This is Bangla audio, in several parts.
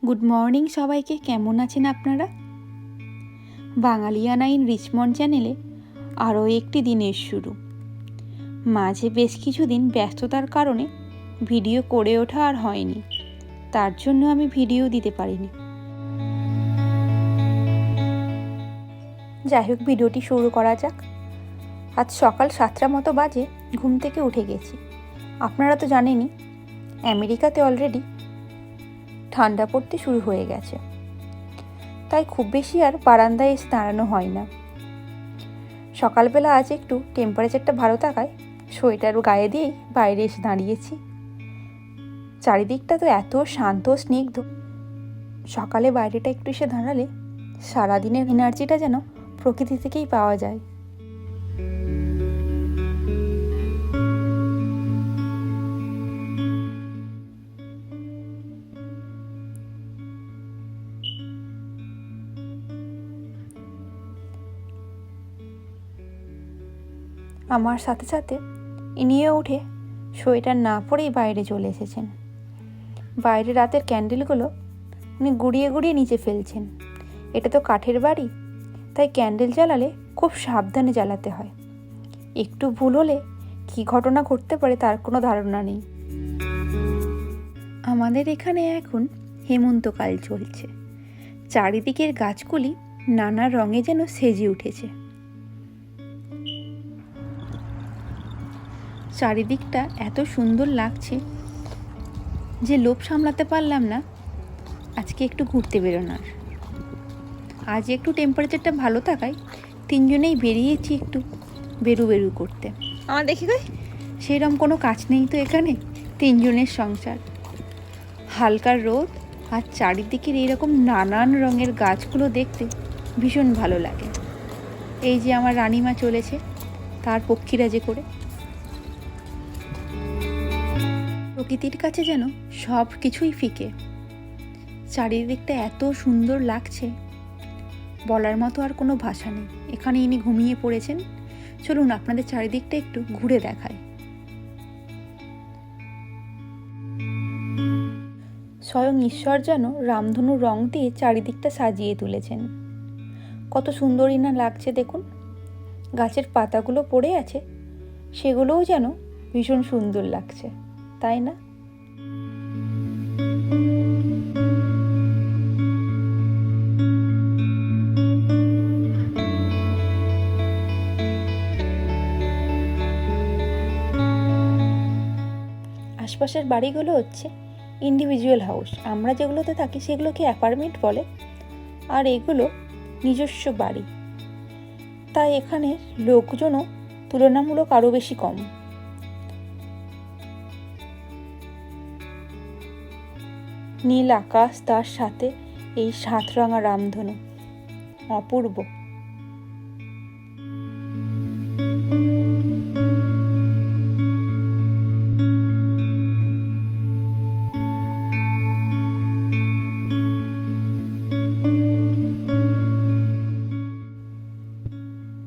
গুড মর্নিং সবাইকে। কেমন আছেন আপনারা? বাঙালিয়ানা ইন রিচমন্ড চ্যানেলে আরও একটি দিনের শুরু। মাঝে বেশ কিছুদিন ব্যস্ততার কারণে ভিডিও করে ওঠা আর হয়নি, তার জন্য আমি ভিডিও দিতে পারিনি। যাই হোক, ভিডিওটি শুরু করা যাক। আজ সকাল 7টা মতো বাজে ঘুম থেকে উঠে গেছি। আপনারা তো জানেনই, আমেরিকাতে অলরেডি ঠান্ডা পড়তে শুরু হয়ে গেছে, তাই খুব বেশি আর বারান্দায় এসে দাঁড়ানো হয় না। সকালবেলা আজ একটু টেম্পারেচারটা ভালো থাকায় সোয়েটার গায়ে দিয়েই বাইরে এসে দাঁড়িয়েছি। চারিদিকটা তো এত শান্ত স্নিগ্ধ, সকালে বাইরেটা একটু এসে দাঁড়ালে সারাদিনের এনার্জিটা যেন প্রকৃতি থেকেই পাওয়া যায়। আমার সাথে সাথে ইনিও উঠে সোয়েটার না পরেই বাইরে চলে এসেছেন। বাইরে রাতের ক্যান্ডেলগুলো উনি গুড়িয়ে গুড়িয়ে নিচে ফেলছেন। এটা তো কাঠের বাড়ি, তাই ক্যান্ডেল জ্বালালে খুব সাবধানে জ্বালাতে হয়। একটু ভুল হলে কী ঘটনা ঘটতে পারে তার কোনো ধারণা নেই। আমাদের এখানে এখন হেমন্তকাল চলছে। চারিদিকের গাছগুলি নানা রঙে যেন সেজে উঠেছে। চারিদিকটা এত সুন্দর লাগছে যে লোভ সামলাতে পারলাম না আজকে একটু ঘুরতে বেরোনোর। আজ একটু টেম্পারেচারটা ভালো থাকায় তিনজনেই বেরিয়েছি একটু বেরু করতে। আমার দেখি গো, সেরকম কোনো কাজ নেই তো এখানে, তিনজনের সংসার। হালকা রোদ আর চারিদিকের এইরকম নানান রঙের গাছগুলো দেখতে ভীষণ ভালো লাগে। এই যে আমার রানীমা চলেছে তার পক্ষীরাজে করে। প্রকৃতির কাছে যেন সব কিছুই ফিকে। চারিদিকটা এত সুন্দর লাগছে, বলার মতো আর কোনো ভাষা নেই। এখানে ইনি ঘুমিয়ে পড়েছেন। চলুন আপনাদের চারিদিকটা একটু ঘুরে দেখায়। স্বয়ং ঈশ্বর যেন রামধনুর রং দিয়ে চারিদিকটা সাজিয়ে তুলেছেন। কত সুন্দরই না লাগছে দেখুন। গাছের পাতাগুলো পড়ে আছে, সেগুলোও যেন ভীষণ সুন্দর লাগছে, তাই না? আশপাশের বাড়িগুলো হচ্ছে ইন্ডিভিজুয়াল হাউস। আমরা যেগুলোতে থাকি সেগুলোকে অ্যাপার্টমেন্ট বলে, আর এগুলো নিজস্ব বাড়ি। তাই এখানে লোকজনও তুলনামূলক আরও বেশি কম। নীল আকাশ, তার সাথে এই 7 রঙা রামধনু, অপূর্ব।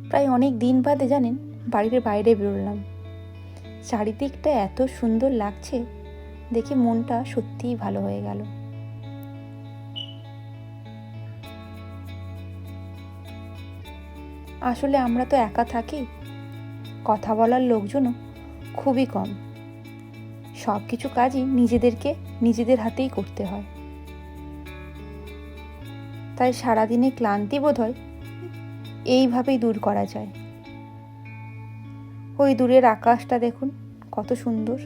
প্রায় অনেক দিন বাদে জানেন বাড়ির বাইরে বেরোলাম। চারিদিকটা এত সুন্দর লাগছে, দেখে মনটা সত্যিই ভালো হয়ে গেল। আসলে আমরা তো একা থাকি, কথা বলার লোকজনও খুবই কম। সব কিছু কাজই নিজেদের হাতেই করতে হয়। তাই সারাদিনে ক্লান্তি বোধ হয় এইভাবেই দূর করা যায়। ওই দূরের আকাশটা দেখুন কত সুন্দর।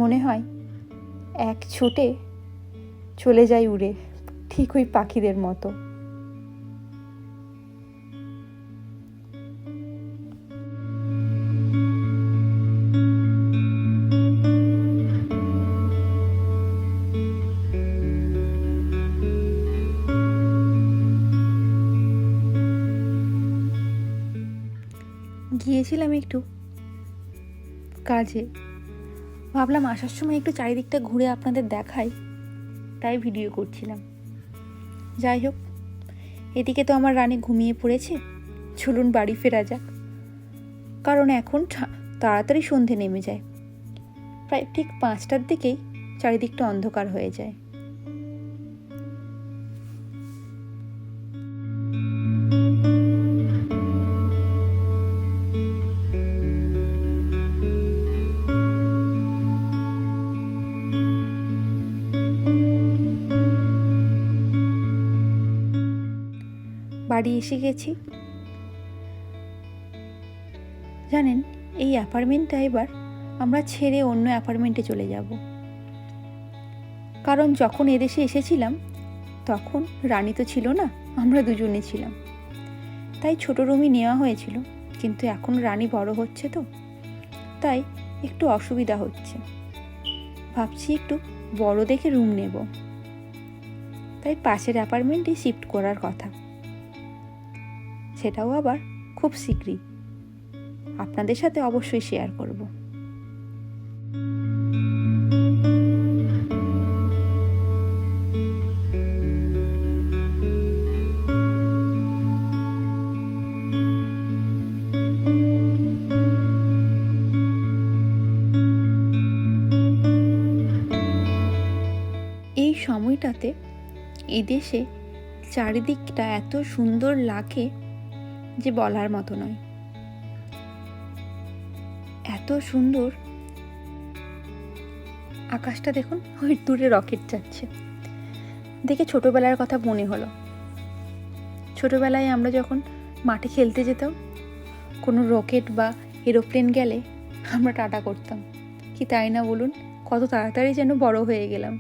মনে হয় এক ছুটে চলে যায় উড়ে, ঠিক ওই পাখিদের মতো। গিয়েছিলাম একটু কাজে, ভাবলাম আসার সময় একটু চারিদিকটা ঘুরে আপনাদের দেখাই, তাই ভিডিও করছিলাম। যাই হোক, এদিকে তো আমার রানী ঘুমিয়ে পড়েছে। চলুন বাড়ি ফেরা যাক, কারণ এখন তাড়াতাড়ি সন্ধে নেমে যায়। প্রায় ঠিক 5টার দিকেই চারিদিকটা অন্ধকার হয়ে যায়। বাড়ি এসে গেছি। জানেন, এই অ্যাপার্টমেন্টটা এবার আমরা ছেড়ে অন্য অ্যাপার্টমেন্টে চলে যাব। কারণ যখন এদেশে এসেছিলাম তখন রানী তো ছিল না, আমরা দুজনে ছিলাম, তাই ছোট রুমই নেওয়া হয়েছিল। কিন্তু এখন রানী বড় হচ্ছে তো, তাই একটু অসুবিধা হচ্ছে। ভাবছি একটু বড় দেখে রুম নেব, তাই পাশের অ্যাপার্টমেন্টে শিফট করার কথা। সেটাও আবার খুব শীঘ্রই আপনাদের সাথে অবশ্যই শেয়ার করব। এই সময়টাতে এদেশে চারিদিকটা এত সুন্দর লাগে যে বলার মতো নয়। এত সুন্দর আকাশটা দেখুন, ওই দূরে রকেট যাচ্ছে দেখে ছোটবেলার কথা মনে হলো। ছোটবেলায় আমরা যখন মাঠে খেলতে যেতাম, কোনো রকেট বা এরোপ্লেন গেলে আমরা টাটা করতাম। কি তাই না বলুন? কত তাড়াতাড়ি যেন বড় হয়ে গেলাম।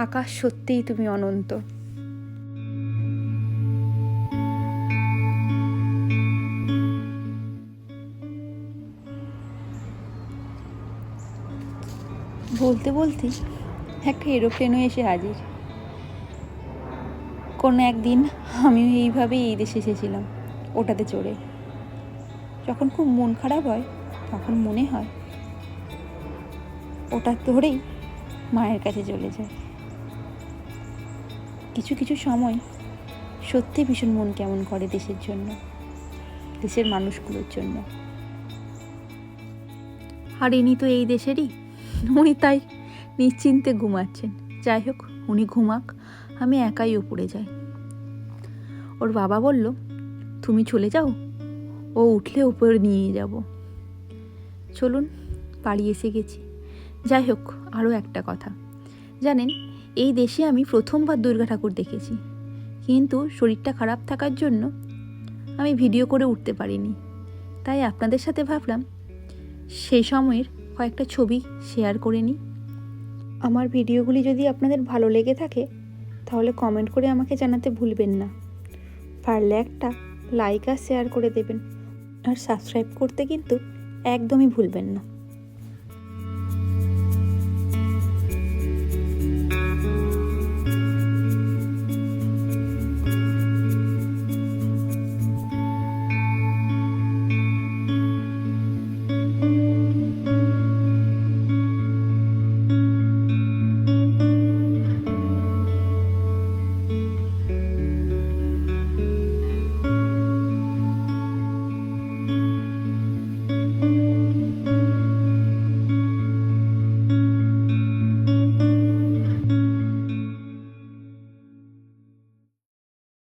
আকাশ সত্যিই তুমি অনন্ত। বলতে বলতে একটা এরোপ্লেনও এসে হাজির। কোনো একদিন আমিও এইভাবেই এই দেশে এসেছিলাম, ওটাতে চড়ে। যখন খুব মন খারাপ হয় তখন মনে হয় ওটা ধরেই মায়ের কাছে চলে যায়। কিছু কিছু সময় সত্যি ভীষণ মন কেমন করে দেশের জন্য, দেশের মানুষগুলোর জন্য। আর ইনি তো এই দেশেরই, উনি তাই নিশ্চিন্তে ঘুমাচ্ছেন। যাই হোক, উনি ঘুমাক, আমি একাই উপরে যাই। ওর বাবা বলল, তুমি চলে যাও, ও উঠলে উপরে নিয়ে যাব। চলুন, বাড়ি এসে গেছি। যাই হোক, আরও একটা কথা, জানেন, এই দেশে আমি প্রথমবার দুর্গা ঠাকুর দেখেছি, কিন্তু শরীরটা খারাপ থাকার জন্য আমি ভিডিও করে উঠতে পারিনি। তাই আপনাদের সাথে ভাবলাম সেই সময়ের কয়েকটা ছবি শেয়ার করে নিই। আমার ভিডিওগুলি যদি আপনাদের ভালো লেগে থাকে তাহলে কমেন্ট করে আমাকে জানাতে ভুলবেন না। পারলে একটা লাইক আর শেয়ার করে দেবেন, আর সাবস্ক্রাইব করতে কিন্তু একদমই ভুলবেন না।